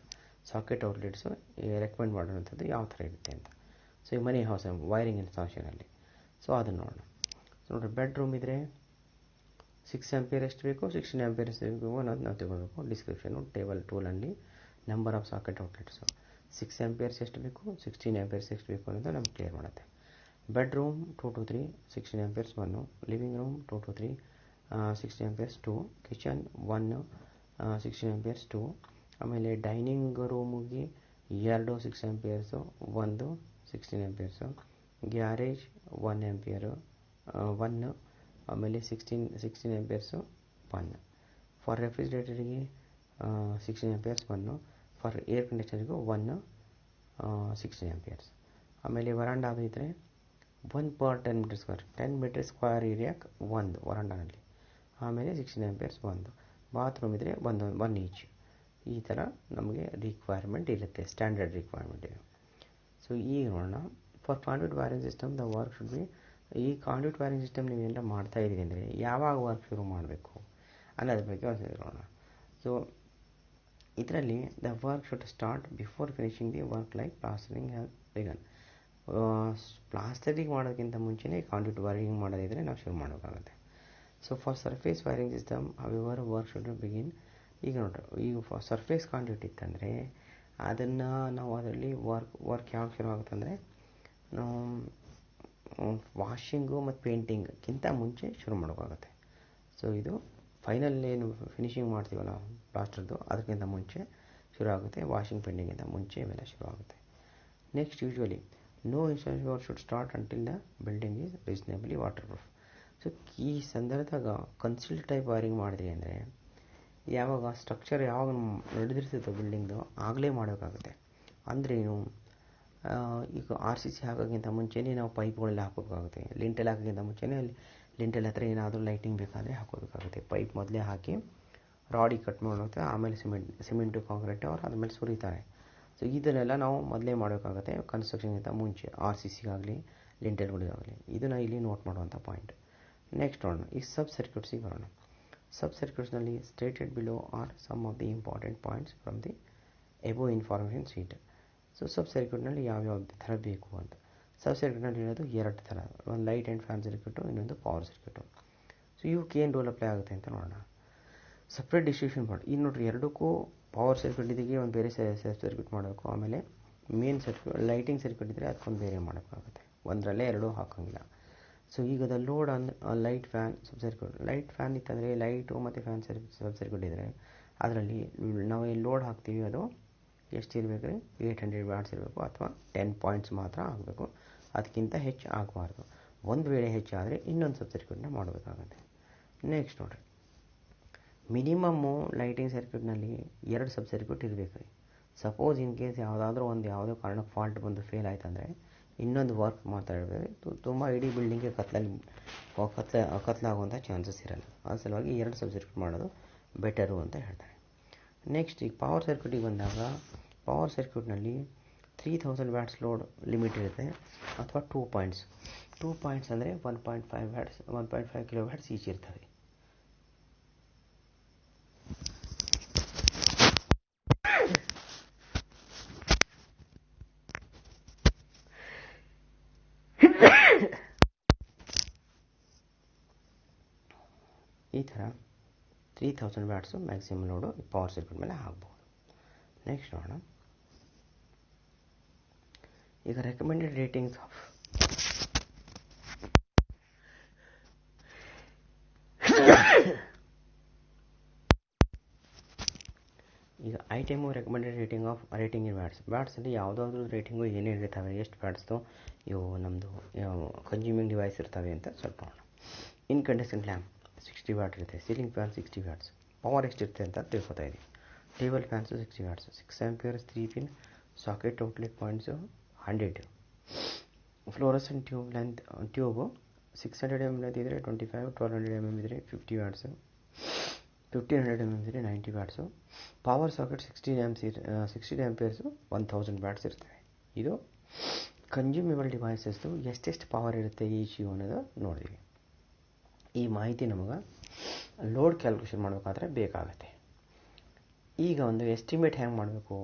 socket outlets recommend ಮಾಡಿರೋಂಥದ್ದು ಯಾವ ಥರ ಇರುತ್ತೆ ಅಂತ. ಸೊ ಈ ಮನೆ ಹೌಸ್ ವೈರಿಂಗ್ ಇನ್ಸ್ಟಾಲೇಷನಲ್ಲಿ, ಸೊ ಅದನ್ನು ನೋಡೋಣ. ಸೊ ನೋಡಿರಿ, ಬೆಡ್ರೂಮ್ ಇದ್ದರೆ 6 ಆಂಪಿಯರ್ ಎಷ್ಟು ಬೇಕು, 16 ಆಂಪಿಯರ್ ಎಷ್ಟು ಬೇಕು ಅನ್ನೋದು ನಾವು ತಿಳ್ಕೊಳ್ಬೇಕು. ಡಿಸ್ಕ್ರಿಪ್ಷನು ಟೇಬಲ್ ಟೂಲಲ್ಲಿ number of socket outlets 6 amperes ಎಷ್ಟು ಬೇಕು, 16 ಆಂಪಿಯರ್ಸ್ ಎಷ್ಟು ಬೇಕು ಅನ್ನೋದು ನಮ್ಗೆ ಕ್ಲಿಯರ್ ಮಾಡುತ್ತೆ. Bedroom 2 to 3 16 amperes 1, living room 2 to 3 16 amperes 2, kitchen 1 16 amperes 2, ಆಮೇಲೆ ಡೈನಿಂಗ್ ರೂಮಿಗೆ 2 6 ಆಂಪಿಯರ್ಸು 1 16 ಆಂಪಿಯರ್ಸು, ಗ್ಯಾರೇಜ್ 1 ಆಂಪಿಯರು 1, ಆಮೇಲೆ 16 ಆಂಪಿಯರ್ಸು 1. ಫಾರ್ ರೆಫ್ರಿಜರೇಟರಿಗೆ 16 ಆಂಪಿಯರ್ಸ್ 1, ಫಾರ್ ಏರ್ ಕಂಡೀಷನರಿಗೂ 1 16 ಆಂಪಿಯರ್ಸ್. ಆಮೇಲೆ ವರಾಂಡಾದು ಇದ್ದರೆ 1 per 10 metre square, 10 metre square ಏರಿಯಾಕ್ಕೆ 1 ವರಾಂಡಾನಲ್ಲಿ, ಆಮೇಲೆ 16 ಆಂಪಿಯರ್ಸ್ 1. ಬಾತ್ರೂಮ್ ಇದ್ದರೆ 1 ಈಚ್. ಈ ಥರ ನಮಗೆ ರಿಕ್ವೈರ್ಮೆಂಟ್ ಇರುತ್ತೆ, ಸ್ಟ್ಯಾಂಡರ್ಡ್ ರಿಕ್ವೈರ್ಮೆಂಟ್ ಇದೆ. ಸೊ ಈಗ ನೋಡೋಣ, for conduit wiring system the work should be. ಈ ಕಾಂಡ್ಯೂಟ್ ವೈರಿಂಗ್ ಸಿಸ್ಟಮ್ ನೀವು ಏನಾರ ಮಾಡ್ತಾ ಇದ್ದೀರಿ ಅಂದರೆ ಯಾವಾಗ ವರ್ಕ್ ಶುರು ಮಾಡಬೇಕು ಅನ್ನೋದ್ರ ಬಗ್ಗೆ ಒಂದು ನೋಡೋಣ. ಸೊ ಇದರಲ್ಲಿ the work should start before finishing the work like plastering has began. Plastering ಮಾಡೋದಕ್ಕಿಂತ ಮುಂಚೆನೇ ಕಾಂಡ್ಯೂಟ್ ವೈರಿಂಗ್ ಮಾಡೋದಿದ್ರೆ ನಾವು ಶುರು ಮಾಡೋಕ್ಕಾಗುತ್ತೆ. So for surface wiring system however work should begin. ಈಗ ನೋಡ್ರಿ, ಈಗ ಸರ್ಫೇಸ್ ಕಾಂಡ್ಯೂಟ್ ಇತ್ತಂದರೆ ಅದನ್ನು ನಾವು ಅದರಲ್ಲಿ ವರ್ಕ್ ಯಾವಾಗ ಶುರು ಆಗುತ್ತೆ ಅಂದರೆ ನಾವು ವಾಷಿಂಗು ಮತ್ತು ಪೇಂಟಿಂಗ್ಗಿಂತ ಮುಂಚೆ ಶುರು ಮಾಡೋಕ್ಕಾಗುತ್ತೆ. ಸೊ ಇದು ಫೈನಲ್ ಏನು ಫಿನಿಶಿಂಗ್ ಮಾಡ್ತೀವಲ್ಲ ಪ್ಲಾಸ್ಟರ್ದು, ಅದಕ್ಕಿಂತ ಮುಂಚೆ ಶುರು ಆಗುತ್ತೆ. ವಾಷಿಂಗ್ ಪೇಂಟಿಂಗಿಂತ ಮುಂಚೆ ಇವೆಲ್ಲ ಶುರು ಆಗುತ್ತೆ. Next, usually no installation work should start until the building is reasonably waterproof. So ಈ ಸಂದರ್ಭದಾಗ ಕನ್ಸಿಲ್ಡ್ ಟೈಪ್ ವೈರಿಂಗ್ ಮಾಡಿದ್ರಿ ಅಂದರೆ ಯಾವಾಗ ಸ್ಟ್ರಕ್ಚರ್ ಯಾವಾಗ ನಡೆದಿರ್ತೈತೋ ಬಿಲ್ಡಿಂಗ್ದು ಆಗಲೇ ಮಾಡೋಕ್ಕಾಗುತ್ತೆ. ಅಂದ್ರೇನು, ಈಗ RCC ಹಾಕೋಕ್ಕಿಂತ ಮುಂಚೆನೇ ನಾವು ಪೈಪ್ಗಳೆಲ್ಲ ಹಾಕೋಬೇಕಾಗುತ್ತೆ. ಲಿಂಟೆಲ್ ಹಾಕೋಕ್ಕಿಂತ ಮುಂಚೆನೇ ಅಲ್ಲಿ ಲಿಂಟೆಲ್ ಹತ್ರ ಏನಾದರೂ ಲೈಟಿಂಗ್ ಬೇಕಾದರೆ ಹಾಕೋಬೇಕಾಗುತ್ತೆ. ಪೈಪ್ ಮೊದಲೇ ಹಾಕಿ ರಾಡಿಗೆ ಕಟ್ ಮಾಡೋಗುತ್ತೆ, ಆಮೇಲೆ ಸಿಮೆಂಟು ಕಾಂಕ್ರೀಟು ಅವ್ರು ಅದ್ರ ಮೇಲೆ ಸುರಿತಾರೆ. ಸೊ ಇದನ್ನೆಲ್ಲ ನಾವು ಮೊದಲೇ ಮಾಡೋಕ್ಕಾಗುತ್ತೆ ಕನ್ಸ್ಟ್ರಕ್ಷನ್ಗಿಂತ ಮುಂಚೆ, RCCಗಾಗಲಿ ಲಿಂಟೆಲ್ಗಳಿಗಾಗಲಿ. ಇದನ್ನು ಇಲ್ಲಿ ನೋಟ್ ಮಾಡುವಂಥ ಪಾಯಿಂಟ್. ನೆಕ್ಸ್ಟ್ ನೋಡೋಣ, ಈ ಸಬ್ ಸರ್ಕ್ಯೂಟ್ಸಿಗೆ ಬರೋಣ. ಸಬ್ ಸರ್ಕ್ಯೂಟ್ಸ್ನಲ್ಲಿ stated below are some of the important points from the above information sheet. So sub ಸರ್ಕ್ಯೂಟ್ನಲ್ಲಿ ಯಾವ್ಯಾವ ಥರ ಬೇಕು ಅಂತ. ಸಬ್ ಸರ್ಕ್ಯೂಟ್ನಲ್ಲಿ ಇರೋದು 2 ಥರ, ಒಂದು ಲೈಟ್ ಆ್ಯಂಡ್ ಫ್ಯಾನ್ ಸರ್ಕ್ಯೂಟು, ಇನ್ನೊಂದು ಪವರ್ ಸರ್ಕ್ಯೂಟು. ಸೊ ಇವಕ್ಕೆ ಏನು ರೋಲ್ ಅಪ್ಲೈ ಆಗುತ್ತೆ ಅಂತ ನೋಡೋಣ. ಸಪ್ರೇಟ್ ಡಿಸ್ಟ್ರಿಬ್ಯೂಷನ್ ಮಾಡಿ. ಈಗ ನೋಡಿರಿ, ಎರಡಕ್ಕೂ ಪವರ್ ಸರ್ಕ್ಯೂಟ್ ಇದಕ್ಕೆ ಒಂದು ಬೇರೆ ಸಬ್ ಸರ್ಕ್ಯೂಟ್ ಮಾಡಬೇಕು. ಆಮೇಲೆ ಮೇನ್ ಸರ್ಕ್ಯೂಟ್ ಲೈಟಿಂಗ್ ಸರ್ಕ್ಯೂಟ್ ಇದ್ದರೆ ಅದಕ್ಕೊಂದು ಬೇರೆ ಮಾಡೋಕ್ಕಾಗುತ್ತೆ. ಒಂದರಲ್ಲೇ ಎರಡೂ ಹಾಕೋಂಗಿಲ್ಲ. ಸೊ ಈಗ the load on light fan sub circuit. Light fan ಇತ್ತಂದರೆ ಲೈಟು ಮತ್ತು ಫ್ಯಾನ್ ಸಬ್ ಸರ್ಕ್ಯೂಟ್ ಇದ್ದರೆ ಅದರಲ್ಲಿ ನಾವು ಏನು ಲೋಡ್ ಹಾಕ್ತೀವಿ ಅದು ಎಷ್ಟು ಇರಬೇಕು ರೀ, 800 ವ್ಯಾಟ್ಸ್ ಇರಬೇಕು, ಅಥವಾ 10 ಪಾಯಿಂಟ್ಸ್ ಮಾತ್ರ ಆಗಬೇಕು, ಅದಕ್ಕಿಂತ ಹೆಚ್ಚು ಆಗಬಾರ್ದು. ಒಂದು ವೇಳೆ ಹೆಚ್ಚಾದರೆ ಇನ್ನೊಂದು ಸಬ್ ಸರ್ಕ್ಯೂಟ್ನ ಮಾಡಬೇಕಾಗುತ್ತೆ. ನೆಕ್ಸ್ಟ್ ನೋಡಿರಿ, ಮಿನಿಮಮ್ಮು ಲೈಟಿಂಗ್ ಸರ್ಕ್ಯೂಟ್ನಲ್ಲಿ 2 ಸಬ್ ಸರ್ಕ್ಯೂಟ್ ಇರಬೇಕು ರೀ. ಸಪೋಸ್ ಇನ್ ಕೇಸ್ ಯಾವುದೋ ಕಾರಣಕ್ಕೆ ಫಾಲ್ಟ್ ಬಂದು ಫೇಲ್ ಆಯ್ತಂದರೆ ಇನ್ನೊಂದು ವರ್ಕ್ ಮಾತಾಡಬೇಕು. ತುಂಬ ಇಡೀ ಬಿಲ್ಡಿಂಗ್ಗೆ ಕತ್ಲಾಗುವಂಥ ಚಾನ್ಸಸ್ ಇರಲ್ಲ. ಆ ಸಲುವಾಗಿ 2 ಸಬ್ ಸರ್ಕ್ಯೂಟ್ ಮಾಡೋದು ಬೆಟರು ಅಂತ ಹೇಳ್ತಾರೆ. ನೆಕ್ಸ್ಟ್, ಈಗ ಪವರ್ ಸರ್ಕ್ಯೂಟಿಗೆ ಬಂದಾಗ ಪವರ್ ಸರ್ಕ್ಯೂಟ್ನಲ್ಲಿ 3000 ವ್ಯಾಟ್ಸ್ ಲೋಡ್ ಲಿಮಿಟ್ ಇರುತ್ತೆ, ಅಥವಾ 2 ಪಾಯಿಂಟ್ಸ್ ಅಂದರೆ 1.5 ವ್ಯಾಟ್ಸ್ 1.5 ಕಿಲೋ ವ್ಯಾಟ್ಸ್ ಈಚ್ ಇರ್ತವೆ. ಥರ 3000 watts maximum load power circuit ಮೇಲೆ ಆಗ್ಬೋದು. ನೆಕ್ಸ್ಟ್ ನೋಡೋಣ. ಈಗ ರೆಕಮೆಂಡೆಡ್ ರೇಟಿಂಗ್ಸ್ ಆಫ್ ಈಗ ಐಟಮು ರೆಕಮೆಂಡೆಡ್ ರೇಟಿಂಗ್ ಇನ್ ವ್ಯಾಟ್ಸಲ್ಲಿ ಯಾವುದಾದ್ರೂ ರೇಟಿಂಗು ಏನೇನು ಇರ್ತವೆ, ಎಷ್ಟು ವ್ಯಾಟ್ಸ್ದು ಇವು ನಮ್ಮದು ಕನ್ಸ್ಯೂಮಿಂಗ್ ಡಿವೈಸ್ ಇರ್ತವೆ ಅಂತ ಸ್ವಲ್ಪ ನೋಡೋಣ. ಇನ್ಕಂಡೆಸೆಂಟ್ ಲ್ಯಾಂಪ್ 60 ವ್ಯಾಟ್ ಇರುತ್ತೆ, ಸೀಲಿಂಗ್ ಫ್ಯಾನ್ 60 ವ್ಯಾಟ್ಸ್, ಪವರ್ ಎಷ್ಟಿರುತ್ತೆ ಅಂತ ತಿಳ್ಕೊತಾ ಇದ್ದೀವಿ. Table fans 60 watts, 6 amperes 3 pin socket outlet points 100. Fluorescent tube 600 mm ಇದ್ದರೆ 25, 1200 mm ಇದ್ದರೆ 50 ವ್ಯಾಟ್ಸು, 1500 mm ಇದ್ದರೆ 90 ವ್ಯಾಟ್ಸು. ಪವರ್ ಸಾಕೆಟ್ 60 ಆಂಪಿಯರ್ಸು 1000 ವ್ಯಾಟ್ಸ್ ಇರ್ತವೆ. ಇದು ಕನ್ಸ್ಯೂಮೇಬಲ್ ಡಿವೈಸಸ್ದು ಎಷ್ಟೆಷ್ಟು ಪವರ್ ಇರುತ್ತೆ ಈಚ್ ಅನ್ನೋದು ನೋಡಿದ್ವಿ. ಈ ಮಾಹಿತಿ ನಮಗೆ ಲೋಡ್ ಕ್ಯಾಲ್ಕುಲೇಷನ್ ಮಾಡಬೇಕಾದ್ರೆ ಬೇಕಾಗುತ್ತೆ. ಈಗ ಒಂದು ಎಸ್ಟಿಮೇಟ್ ಹೆಂಗೆ ಮಾಡಬೇಕು,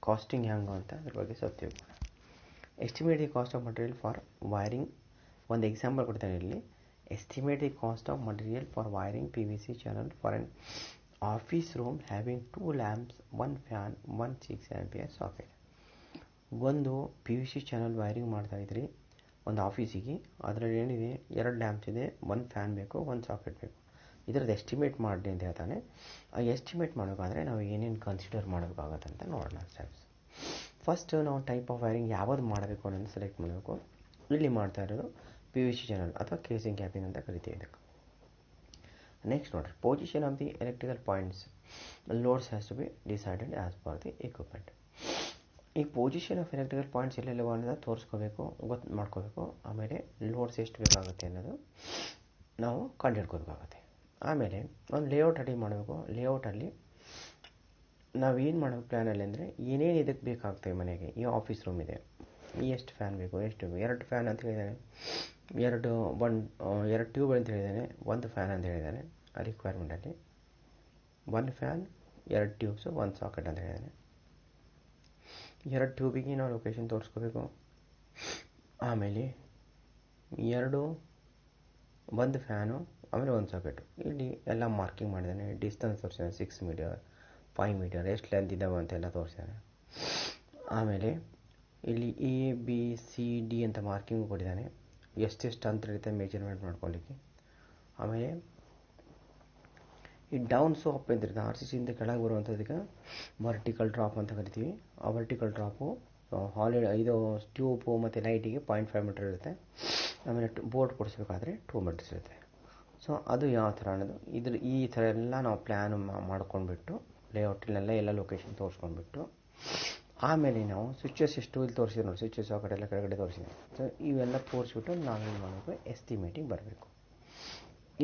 ಕಾಸ್ಟಿಂಗ್ ಹೆಂಗೆ ಅಂತ ಅದ್ರ ಬಗ್ಗೆ ಸ್ವಲ್ಪ ತಿಳ್ಕೊಳ್ಳೋಣ. Estimate the cost of material for wiring. ಒಂದು ಎಕ್ಸಾಂಪಲ್ ಕೊಡ್ತೇನೆ ಇಲ್ಲಿ. Estimate the cost of material for wiring PVC channel for on office room having 2 lamps 1 fan 1 6 ampere socket. ಒಂದು PVC ಚಾನಲ್ ವೈರಿಂಗ್ ಮಾಡ್ತಾ ಇದ್ರಿ ಒಂದು ಆಫೀಸಿಗೆ. ಅದರಲ್ಲಿ ಏನಿದೆ, 2 ಲ್ಯಾಂಪ್ಸ್ ಇದೆ, 1 ಫ್ಯಾನ್ ಬೇಕು, 1 ಸಾಕೆಟ್ ಬೇಕು. ಇದರದ್ದು ಎಸ್ಟಿಮೇಟ್ ಮಾಡಿ ಅಂತ ಹೇಳ್ತಾನೆ. ಆ ಎಸ್ಟಿಮೇಟ್ ಮಾಡಬೇಕಾದ್ರೆ ನಾವು ಏನೇನು ಕನ್ಸಿಡರ್ ಮಾಡಬೇಕಾಗತ್ತೆ ಅಂತ ನೋಡೋಣ ಸ್ಟೆಪ್ಸ್. ಫಸ್ಟ್ ನಾವು ಟೈಪ್ ಆಫ್ ವೈರಿಂಗ್ ಯಾವುದು ಮಾಡಬೇಕು ಅನ್ನೋದು ಸೆಲೆಕ್ಟ್ ಮಾಡಬೇಕು. ಇಲ್ಲಿ ಮಾಡ್ತಾ ಇರೋದು PVC ಚಾನಲ್ ಅಥವಾ ಕೇಸಿಂಗ್ ಕ್ಯಾಪಿಂಗ್ ಅಂತ ಕರಿತೀವಿ ಇದಕ್ಕೆ. ನೆಕ್ಸ್ಟ್ ನೋಡ್ರಿ, position of the electrical points loads has to be decided as per the equipment. ಈ ಪೊಸಿಷನ್ ಆಫ್ ಎಲೆಕ್ಟ್ರಿಕಲ್ ಪಾಯಿಂಟ್ಸ್ ಎಲ್ಲೆಲ್ಲ ಅನ್ನೋದು ತೋರಿಸ್ಕೋಬೇಕು, ಮಾಡ್ಕೋಬೇಕು. ಆಮೇಲೆ ಲೋಡ್ಸ್ ಎಷ್ಟು ಬೇಕಾಗುತ್ತೆ ಅನ್ನೋದು ನಾವು ಕಂಡುಹಿಡ್ಕೋಬೇಕಾಗುತ್ತೆ. ಆಮೇಲೆ ಒಂದು ಲೇಔಟ್ ರೆಡಿ ಮಾಡಬೇಕು. ಲೇಔಟಲ್ಲಿ ನಾವು ಏನು ಮಾಡಬೇಕು ಪ್ಲ್ಯಾನಲ್ಲಿ ಅಂದರೆ ಏನೇನು ಇದಕ್ಕೆ ಬೇಕಾಗ್ತವೆ ಮನೆಗೆ. ಈ ಆಫೀಸ್ ರೂಮ್ ಇದೆ, ಎಷ್ಟು ಫ್ಯಾನ್ ಬೇಕು, ಎಷ್ಟು 2 ಫ್ಯಾನ್ ಅಂತ ಹೇಳಿದ್ದಾನೆ, 2 ಟ್ಯೂಬ್ ಅಂತ ಹೇಳಿದ್ದಾನೆ, 1 ಫ್ಯಾನ್ ಅಂತ ಹೇಳಿದ್ದಾನೆ. ಆ ರಿಕ್ವೈರ್ಮೆಂಟಲ್ಲಿ 1 ಫ್ಯಾನ್ 2 ಟ್ಯೂಬ್ಸು 1 ಸಾಕೆಟ್ ಅಂತ ಹೇಳಿದ್ದಾನೆ. 2 ಟ್ಯೂಬಿಗೆ ನಾವು ಲೊಕೇಶನ್ ತೋರಿಸ್ಕೋಬೇಕು. ಆಮೇಲೆ 1 ಫ್ಯಾನು ಆಮೇಲೆ 1 ಸಾಕೆಟು. ಇಲ್ಲಿ ಎಲ್ಲ ಮಾರ್ಕಿಂಗ್ ಮಾಡಿದ್ದಾನೆ, ಡಿಸ್ಟೆನ್ಸ್ ತೋರಿಸಿದ್ದಾನೆ, 6 ಮೀಟರ್ 5 ಮೀಟರ್ ಎಷ್ಟು ಲೆಂತ್ ಇದ್ದಾವೆ ಅಂತೆಲ್ಲ ತೋರಿಸಿದ್ದಾನೆ. ಆಮೇಲೆ ಇಲ್ಲಿ ABCD ಅಂತ ಮಾರ್ಕಿಂಗ್ ಕೊಟ್ಟಿದ್ದಾನೆ, ಎಷ್ಟೆಷ್ಟು ಅಂತರ ಇರುತ್ತೆ ಮೆಜರ್ಮೆಂಟ್ ಮಾಡ್ಕೊಳ್ಳಿಕ್ಕೆ. ಆಮೇಲೆ ಈ ಡೌನ್ಸು ಅಪ್ ಅಂತಿರುತ್ತೆ, RCCಯಿಂದ ಕೆಳಗೆ ಬರುವಂಥದ್ದಕ್ಕೆ ವರ್ಟಿಕಲ್ ಡ್ರಾಪ್ ಅಂತ ಕರಿತೀವಿ. ಆ ವರ್ಟಿಕಲ್ ಡ್ರಾಪು ಇದು ಟ್ಯೂಬು ಮತ್ತು ಲೈಟಿಗೆ 0.5 ಮೀಟರ್ ಇರುತ್ತೆ. ಆಮೇಲೆ ಬೋರ್ಡ್ ಕೊಡಿಸ್ಬೇಕಾದ್ರೆ 2 ಮೀಟರ್ಸ್ ಇರುತ್ತೆ. ಸೊ ಅದು ಯಾವ ಥರ ಅನ್ನೋದು ಈ ಥರ ಎಲ್ಲ ನಾವು ಪ್ಲ್ಯಾನ್ ಮಾಡ್ಕೊಂಡ್ಬಿಟ್ಟು ಲೇಔಟಲ್ಲೆಲ್ಲ ಎಲ್ಲ ಲೊಕೇಶನ್ ತೋರಿಸ್ಕೊಂಡ್ಬಿಟ್ಟು ಆಮೇಲೆ ನಾವು ಸ್ವಿಚಸ್ ಎಷ್ಟು ಇಲ್ಲಿ ತೋರಿಸಿದ್ರು ನೋಡಿ, ಸ್ವಿಚಸ್ ಸಾಕೆಟ್ ಎಲ್ಲ ಕೆಳಗಡೆ ತೋರಿಸಿದೆ. ಸೊ ಇವೆಲ್ಲ ತೋರಿಸ್ಬಿಟ್ಟು ನಾವೇನು ಮಾಡಬೇಕು, ಎಸ್ಟಿಮೇಟಿಗೆ ಬರಬೇಕು.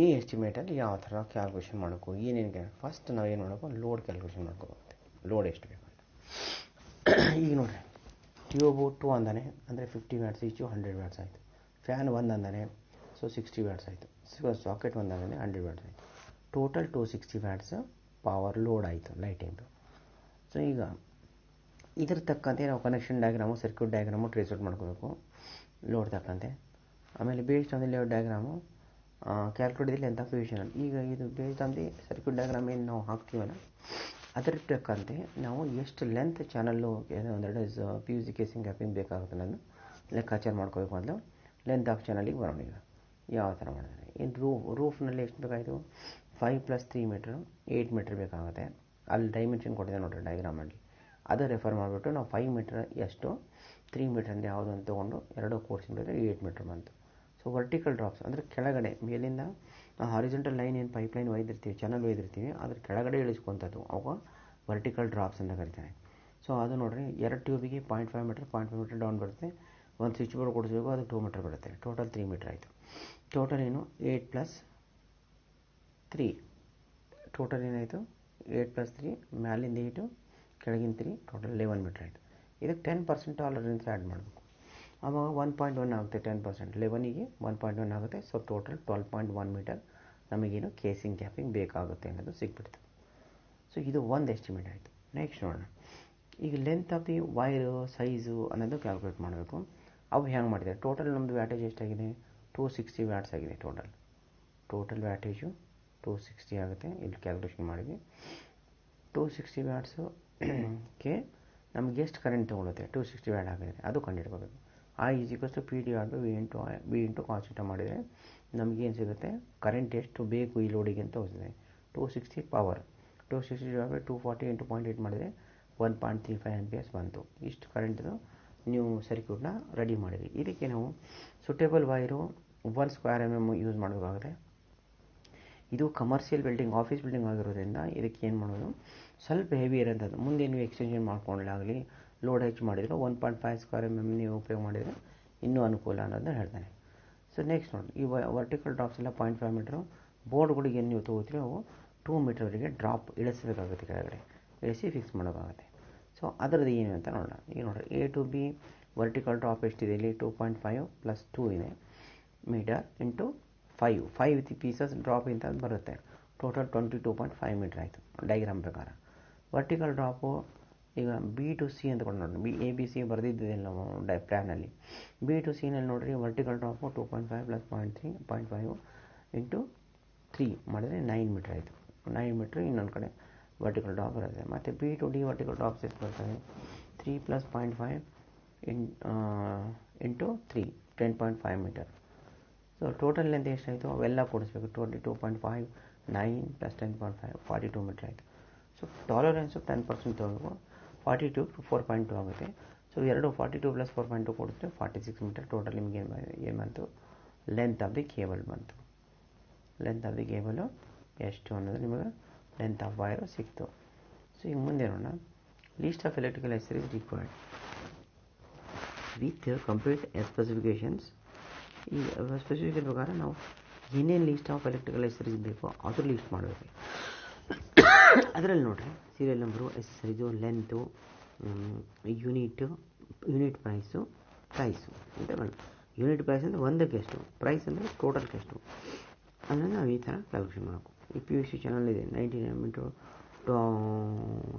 ಈ ಎಸ್ಟಿಮೇಟಲ್ಲಿ ಯಾವ ಥರ ಕ್ಯಾಲ್ಕುಲೇಷನ್ ಮಾಡಬೇಕು, ಏನೇನು ಫಸ್ಟ್ ನಾವು ಏನು ಮಾಡಬೇಕು, ಲೋಡ್ ಕ್ಯಾಲ್ಕುಲೇಷನ್ ಮಾಡ್ಕೋಬೇಕು. ಲೋಡ್ ಎಷ್ಟು ಬೇಕಂತ ಈಗ ನೋಡಿರಿ, ಟ್ಯೂಬು 2 ಅಂದಾನೆ ಅಂದರೆ 50 ವ್ಯಾಟ್ಸ್ ಈಚು 100 ವ್ಯಾಟ್ಸ್ ಆಯಿತು. ಫ್ಯಾನ್ 1 ಅಂದಾನೆ, ಸೊ 60 ವ್ಯಾಟ್ಸ್ ಆಯಿತು. ಸಾಕೆಟ್ 1 ಅಂದಾನೆ 100 ವ್ಯಾಟ್ಸ್ ಆಯಿತು. ಟೋಟಲ್ 260 ವ್ಯಾಟ್ಸ್ ಪವರ್ ಲೋಡ್ ಆಯಿತು ಲೈಟಿಂದು. ಸೊ ಈಗ ಇದ್ರ ತಕ್ಕಂತೆ ನಾವು connection diagram, circuit diagram trace out ಮಾಡ್ಕೋಬೇಕು ಲೋಡ್ ತಕ್ಕಂತೆ. ಆಮೇಲೆ based on the layout diagram calculate length of PVC channel. ಈಗ ಇದು based on the circuit diagram ಏನು ನಾವು ಹಾಕ್ತೀವಲ್ಲ ಅದ್ರ ತಕ್ಕಂತೆ ನಾವು ಎಷ್ಟು ಲೆಂತ್ ಚಾನಲ್ಲು ಅಂದರೆ PVC ಕೇಸಿಂಗ್ ಕ್ಯಾಪಿಂಗ್ ಬೇಕಾಗುತ್ತೆ ಅನ್ನೋದು ಲೆಕ್ಕಾಚಾರ ಮಾಡ್ಕೋಬೇಕು. ಮೊದಲು ಲೆಂತ್ ಆಫ್ ಚಾನಲಿಗೆ ಬರೋಣ. ಈಗ ಯಾವ ಥರ ಮಾಡಿದ್ರೆ ಇನ್ನು ರೂಫ್ನಲ್ಲಿ ಎಷ್ಟು ಬೇಕಾಯಿತು, 5 + 3 ಮೀಟ್ರು 8 ಮೀಟ್ರ್ ಬೇಕಾಗುತ್ತೆ. ಅಲ್ಲಿ ಡೈಮೆನ್ಷನ್ ಕೊಟ್ಟಿದೆ ನೋಡಿರಿ ಡಯಾಗ್ರಾಮಲ್ಲಿ, ಅದು ರೆಫರ್ ಮಾಡಿಬಿಟ್ಟು ನಾವು 5 ಮೀಟ್ರ್ ಎಷ್ಟು 3 ಮೀಟ್ರ್ ಅಂದರೆ ಯಾವುದು ಅಂತ ತೊಗೊಂಡು 2 ಕೂಡಿಸಿಬಿಟ್ಟಿದ್ರೆ 8 ಮೀಟ್ರ್ ಬಂತು. ಸೊ ವರ್ಟಿಕಲ್ ಡ್ರಾಪ್ಸ್ ಅಂದರೆ ಕೆಳಗಡೆ ಮೇಲಿಂದ ಹಾರಿಜೆಂಟಲ್ ಲೈನ್ ಏನು ಪೈಪ್ಲೈನ್ ಒಯ್ದಿರ್ತೀವಿ, ಚಾನಲ್ ಒಯ್ದಿರ್ತೀವಿ, ಅದ್ರ ಕೆಳಗಡೆ ಇಳಿಸ್ಕೊಂಥದ್ದು ಅವಾಗ ವರ್ಟಿಕಲ್ ಡ್ರಾಪ್ಸ್ ಅಂತ ಕರಿತಾರೆ. ಸೊ ಅದು ನೋಡಿರಿ, 2 ಟ್ಯೂಬಿಗೆ 0.5 ಮೀಟ್ರ್ ಡೌನ್ ಬರುತ್ತೆ. ಒಂದು ಸ್ವಿಚ್ ಬೋರ್ಡ್ ಕೊಡಿಸ್ಬೇಕು, ಅದು 2 ಮೀಟ್ರ್ ಬರುತ್ತೆ. ಟೋಟಲ್ 3 ಮೀಟ್ರ್ ಆಯಿತು. ಟೋಟಲ್ ಏನು 8 + 3, ಟೋಟಲ್ ಏನಾಯಿತು 8 + 3, ಮ್ಯಾಲಿಂದ 8 ಕೆಳಗಿನ 3, ಟೋಟಲ್ 11 ಮೀಟ್ರ್ ಆಯಿತು. ಇದಕ್ಕೆ 10% ಟಾಲರೆನ್ಸ್ ಆ್ಯಡ್ ಮಾಡಬೇಕು. ಆವಾಗ 1.1 ಆಗುತ್ತೆ. 10% 11ಗೆ 1.1 ಆಗುತ್ತೆ. ಸೊ ಟೋಟಲ್ 12.1 ಮೀಟರ್ ನಮಗೇನು ಕೇಸಿಂಗ್ ಕ್ಯಾಪಿಂಗ್ ಬೇಕಾಗುತ್ತೆ ಅನ್ನೋದು ಸಿಕ್ಬಿಡ್ತು. ಸೊ ಇದು ಒಂದು ಎಸ್ಟಿಮೇಟ್ ಆಯಿತು. ನೆಕ್ಸ್ಟ್ ನೋಡೋಣ, ಈಗ length of the wire size ಅನ್ನೋದು ಕ್ಯಾಲ್ಕುಲೇಟ್ ಮಾಡಬೇಕು. ಅವು ಹೆಂಗೆ ಮಾಡಿದ್ದಾರೆ, ಟೋಟಲ್ ನಮ್ಮದು ವ್ಯಾಟೇಜ್ ಎಷ್ಟಾಗಿದೆ, 260 ವ್ಯಾಟ್ಸ್ ಆಗಿದೆ. ಟೋಟಲ್ ವ್ಯಾಟೇಜು 260 ಆಗುತ್ತೆ. ಇಲ್ಲಿ ಕ್ಯಾಲ್ಕುಲೇಷನ್ ಮಾಡಿದ್ವಿ. 260 ವ್ಯಾಟ್ಸು ಗೆ ನಮಗೆ ಎಷ್ಟು ಕರೆಂಟ್ ತೊಗೊಳುತ್ತೆ 260 ವ್ಯಾಟ್ ಆಗಿದ್ರೆ ಅದು ಕಂಡುಹಿಡ್ಕೋಬೇಕು. I = P / V × cos θ ಮಾಡಿದರೆ ನಮಗೇನು ಸಿಗುತ್ತೆ, ಕರೆಂಟ್ ಎಷ್ಟು ಬೇಕು ಈ ಲೋಡಿಗೆ ಅಂತ ತೋರಿಸಿದೆ. 260 ಪವರ್ 260 / 240 × 0.8 ಮಾಡಿದರೆ 1.35 amperes ಬಂತು. ಇಷ್ಟು ಕರೆಂಟ್ದು ನೀವು ಸರ್ಕ್ಯೂಟ್ನ ರೆಡಿ ಮಾಡಿದ್ವಿ. ಇದಕ್ಕೆ ನಾವು suitable wire 1 square mm use ಮಾಡಬೇಕಾಗುತ್ತೆ. ಇದು ಕಮರ್ಷಿಯಲ್ ಬಿಲ್ಡಿಂಗ್, ಆಫೀಸ್ ಬಿಲ್ಡಿಂಗ್ ಆಗಿರೋದ್ರಿಂದ ಇದಕ್ಕೆ ಏನು ಮಾಡೋದು, ಸ್ವಲ್ಪ ಹೆವಿ ಇರೋಂಥದ್ದು. ಮುಂದೆ ನೀವು ಎಕ್ಸ್ಟೆನ್ಷನ್ ಮಾಡ್ಕೊಂಡಾಗಲಿ ಲೋಡ್ ಹೆಚ್ಚು ಮಾಡಿದರೆ 1.5 ಸ್ಕ್ವೇರ್ mm ನೀವು ಉಪಯೋಗ ಮಾಡಿದರೆ ಇನ್ನೂ ಅನುಕೂಲ ಅನ್ನೋದನ್ನ ಹೇಳ್ತಾನೆ. ಸೊ ನೆಕ್ಸ್ಟ್ ನೋಡಿ, ಈ ವರ್ಟಿಕಲ್ ಡ್ರಾಪ್ಸ್ ಎಲ್ಲ 0.5 ಮೀಟ್ರು ಬೋರ್ಡ್ಗಳಿಗೆ ಏನು ನೀವು ತೊಗೋತೀರಿ ಅವು 2 ಮೀಟರ್ವರೆಗೆ ಡ್ರಾಪ್ ಇಳಿಸಬೇಕಾಗುತ್ತೆ, ಕೆಳಗಡೆ ಇಳಿಸಿ ಫಿಕ್ಸ್ ಮಾಡೋಕ್ಕಾಗುತ್ತೆ. ಸೊ ಅದರದ್ದು ಏನು ಅಂತ ನೋಡೋಣ. ಈಗ ನೋಡಿರಿ, A to B vertical drop ಎಷ್ಟಿದೆ ಇಲ್ಲಿ 2.5 + 2 ಇದೆ ಮೀಟರ್ ಇಂಟು 5 ಪೀಸಸ್ ಡ್ರಾಪ್ ಅಂತ ಬರುತ್ತೆ. ಟೋಟಲ್ 22.5 ಮೀಟರ್ ಆಯಿತು ಡೈಗ್ರಾಮ್ ಪ್ರಕಾರ. ವರ್ಟಿಕಲ್ ಡ್ರಾಪು ಈಗ B to C ಅಂತ ಕೊಂಡು ನೋಡಿ, ABC ಬರೆದಿದ್ದಿದೆ ನಾವು ಪ್ಲ್ಯಾನಲ್ಲಿ. B to C ನಲ್ಲಿ ನೋಡಿರಿ, ವರ್ಟಿಕಲ್ ಡ್ರಾಪು 2.5 + 0.5 ಇಂಟು 3 ಮಾಡಿದರೆ 9 ಮೀಟರ್ ಆಯಿತು. 9 ಮೀಟ್ರ್ ಇನ್ನೊಂದು ಕಡೆ ವರ್ಟಿಕಲ್ ಡ್ರಾಪ್ ಬರುತ್ತೆ. ಮತ್ತು B to D vertical drops ಎಷ್ಟು ಬರ್ತದೆ, 3 + 0.5 into 3 10.5 metre. So total length ಎಷ್ಟಾಯಿತು ಅವೆಲ್ಲ ಕೂಡಿಸ್ಬೇಕು. 22.5 9 + 10.5 42 ಮೀಟರ್ ಆಯಿತು. ಸೊ ಟಾಲರೆನ್ಸು 10% ತೊಗೋಬೇಕು. 42 to 4.2 ಆಗುತ್ತೆ. So 42 + 4.2 ಕೊಡಿದ್ರೆ 46 metre. ಟೋಟಲ್ ನಿಮಗೆ ಏನು ಬಂತು, ಲೆಂತ್ ಆಫ್ ದಿ ಕೇಬಲ್ ಬಂತು. ಲೆಂತ್ ಆಫ್ ದಿ ಕೇಬಲು ಎಷ್ಟು ಅನ್ನೋದು ನಿಮಗೆ ಲೆಂತ್ ಆಫ್ ವೈರು ಸಿಕ್ತು. ಸೊ ಈಗ ಮುಂದೆ ನೋಡೋಣ, list of electrical accessories required with complete specifications. ಈ ಸ್ಪೆಸಿಫಿಕೇಷನ್ ಪ್ರಕಾರ ನಾವು ಏನೇನು ಲೀಸ್ಟ್ ಆಫ್ ಎಲೆಕ್ಟ್ರಿಕಲ್ ಎಕ್ಸಸರೀಸ್ ಬೇಕೋ ಅದ್ರ ಲೀಸ್ಟ್ ಮಾಡಬೇಕು. ಅದರಲ್ಲಿ ನೋಡಿರಿ, serial number, accessories, length, unit price ಅಂತ ಬರುತ್ತೆ. ಯೂನಿಟ್ ಪ್ರೈಸ್ ಅಂದರೆ ಒಂದಕ್ಕೆ ಎಷ್ಟು, ಪ್ರೈಸ್ ಅಂದರೆ ಟೋಟಲ್ಗೆ ಎಷ್ಟು, ಅದನ್ನು ನಾವು ಈ ಥರ ಕ್ಯಾಲ್ಕುಲೇಷನ್ ಮಾಡಬೇಕು. ಈ PVC ಚಾನಲ್ ಇದೆ 19 mm ×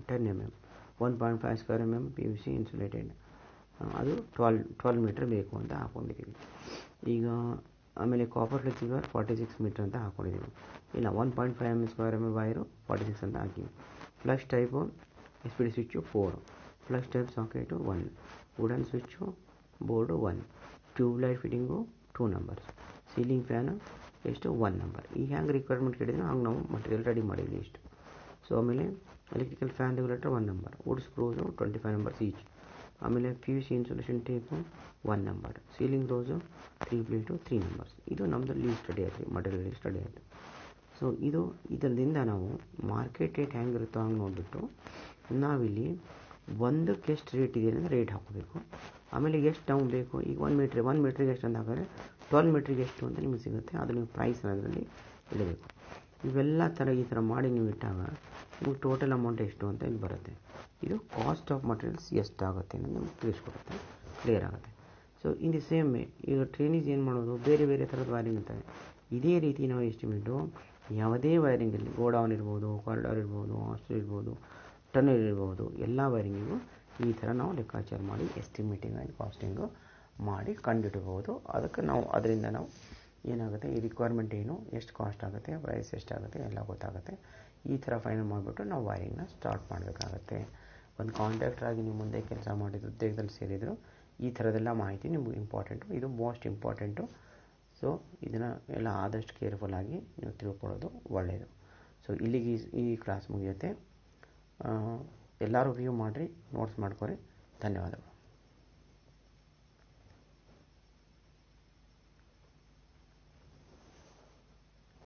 10 mm 1.5 square mm PVC insulated, ಅದು 12 ಮೀಟ್ರ್ ಬೇಕು ಅಂತ ಹಾಕ್ಕೊಂಡಿದ್ದೀವಿ. ಈಗ ಆಮೇಲೆ ಕಾಪರ್ ರಿಸೀವರ್ 46 ಮೀಟ್ರ್ ಅಂತ ಹಾಕ್ಕೊಂಡಿದ್ದೀವಿ. ಇಲ್ಲ 1.5 mm ಸ್ಕ್ವೇರ್ mm ವೈರು 46 ಅಂತ ಹಾಕಿವಿ. Flush type SPD switch 4, flush type socket 1, wooden switch board 1, tube light fitting 2 numbers, ceiling fan ಎಷ್ಟು 1 ನಂಬರ್. ಈಗ ಹೆಂಗೆ ರಿಕ್ವೈರ್ಮೆಂಟ್ ಕೇಳಿದ್ರೆ ಹಂಗೆ ನಾವು ಮಟೀರಿಯಲ್ ರೆಡಿ ಮಾಡಿದ್ವಿ ಇಷ್ಟು. ಸೊ ಆಮೇಲೆ electrical fan regulator 1 number, wood screws 25 numbers each, ಆಮೇಲೆ PVC insulation tape 1 number, ceiling rose 3 plate 3 numbers. ಇದು ನಮ್ಮದು ಲೀಸ್ಟ್ ರೆಡಿ ಆಯಿತು, ಮಟೀರಿಯಲ್ ಲೀಸ್ಟ್ ರೆಡಿ ಆಯಿತು. ಸೊ ಇದರಿಂದ ನಾವು ಮಾರ್ಕೆಟ್ ರೇಟ್ ಹೆಂಗಿರುತ್ತೋ ಹಂಗೆ ನೋಡಿಬಿಟ್ಟು ನಾವಿಲ್ಲಿ ಒಂದಕ್ಕೆ ಎಷ್ಟು ರೇಟ್ ಇದೆ ಅಂದರೆ ರೇಟ್ ಹಾಕೋಬೇಕು. ಆಮೇಲೆ ಎಷ್ಟು ಡೌನ್ ಬೇಕು, ಈಗ 1 ಮೀಟ್ರಿಗೆ ಎಷ್ಟು ಅಂತ ಹಾಕಿದ್ರೆ 12 ಮೀಟ್ರಿಗೆ ಎಷ್ಟು ಅಂತ ನಿಮಗೆ ಸಿಗುತ್ತೆ. ಅದು ನೀವು ಪ್ರೈಸ್ ಅದರಲ್ಲಿ ಇಡಬೇಕು. ಇವೆಲ್ಲ ಈ ಥರ ಮಾಡಿ ನೀವು ಇಟ್ಟಾಗ ನಿಮಗೆ ಟೋಟಲ್ ಅಮೌಂಟ್ ಎಷ್ಟು ಅಂತ ಇಲ್ಲಿ ಬರುತ್ತೆ. ಇದು ಕಾಸ್ಟ್ ಆಫ್ ಮಟೀರಿಯಲ್ಸ್ ಎಷ್ಟಾಗುತ್ತೆ ಅನ್ನೋದು ನಮ್ಗೆ ತಿಳಿಸ್ಕೊಡುತ್ತೆ, ಕ್ಲಿಯರ್ ಆಗುತ್ತೆ. So in the same way ಈಗ ಟ್ರೈನೀಸ್ ಏನು ಮಾಡೋದು, ಬೇರೆ ಬೇರೆ ಥರದ ವೈರಿಂಗ್ ಇರ್ತವೆ. ಇದೇ ರೀತಿ ನಾವು ಎಸ್ಟಿಮೇಟು ಯಾವುದೇ ವೈರಿಂಗಲ್ಲಿ, ಗೋಡೌನ್ ಇರ್ಬೋದು, ಕಾರಿಡಾರ್ ಇರ್ಬೋದು, ಹಾಸ್ಟೆಲ್ ಇರ್ಬೋದು, ಟನಲ್ ಇರ್ಬೋದು, ಎಲ್ಲ ವೈರಿಂಗಿಗೂ ಈ ಥರ ನಾವು ಲೆಕ್ಕಾಚಾರ ಮಾಡಿ ಎಸ್ಟಿಮೇಟಿಂಗ್ ಆ್ಯಂಡ್ ಕಾಸ್ಟಿಂಗು ಮಾಡಿ ಕಂಡುಹಿಡ್ಬೋದು. ಅದಕ್ಕೆ ಅದರಿಂದ ನಾವು ಏನಾಗುತ್ತೆ, ಈ ರಿಕ್ವೈರ್ಮೆಂಟ್ ಏನು, ಎಷ್ಟು ಕಾಸ್ಟ್ ಆಗುತ್ತೆ, ಪ್ರೈಸ್ ಎಷ್ಟಾಗುತ್ತೆ ಎಲ್ಲ ಗೊತ್ತಾಗುತ್ತೆ. ಈ ಥರ ಫೈನಲ್ ಮಾಡಿಬಿಟ್ಟು ನಾವು ವೈರಿಂಗ್ನ ಸ್ಟಾರ್ಟ್ ಮಾಡಬೇಕಾಗತ್ತೆ. ಒಂದು ಕಾಂಟ್ರಾಕ್ಟರ್ ಆಗಿ ನೀವು ಮುಂದೆ ಕೆಲಸ ಮಾಡಿದ ಉದ್ಯೋಗದಲ್ಲಿ ಸೇರಿದ್ರು ಈ ಥರದೆಲ್ಲ ಮಾಹಿತಿ ನಿಮಗೆ ಇಂಪಾರ್ಟೆಂಟು, ಇದು ಮೋಸ್ಟ್ ಇಂಪಾರ್ಟೆಂಟು. ಸೊ ಇದನ್ನು ಎಲ್ಲ ಆದಷ್ಟು ಕೇರ್ಫುಲ್ಲಾಗಿ ನೀವು ತಿಳ್ಕೊಳ್ಳೋದು ಒಳ್ಳೆಯದು. ಸೊ ಇಲ್ಲಿಗೆ ಈ ಕ್ಲಾಸ್ ಮುಗಿಯುತ್ತೆ. ಎಲ್ಲರೂ ವ್ಯೂ ಮಾಡಿರಿ, ನೋಟ್ಸ್ ಮಾಡ್ಕೊರಿ. ಧನ್ಯವಾದಗಳು.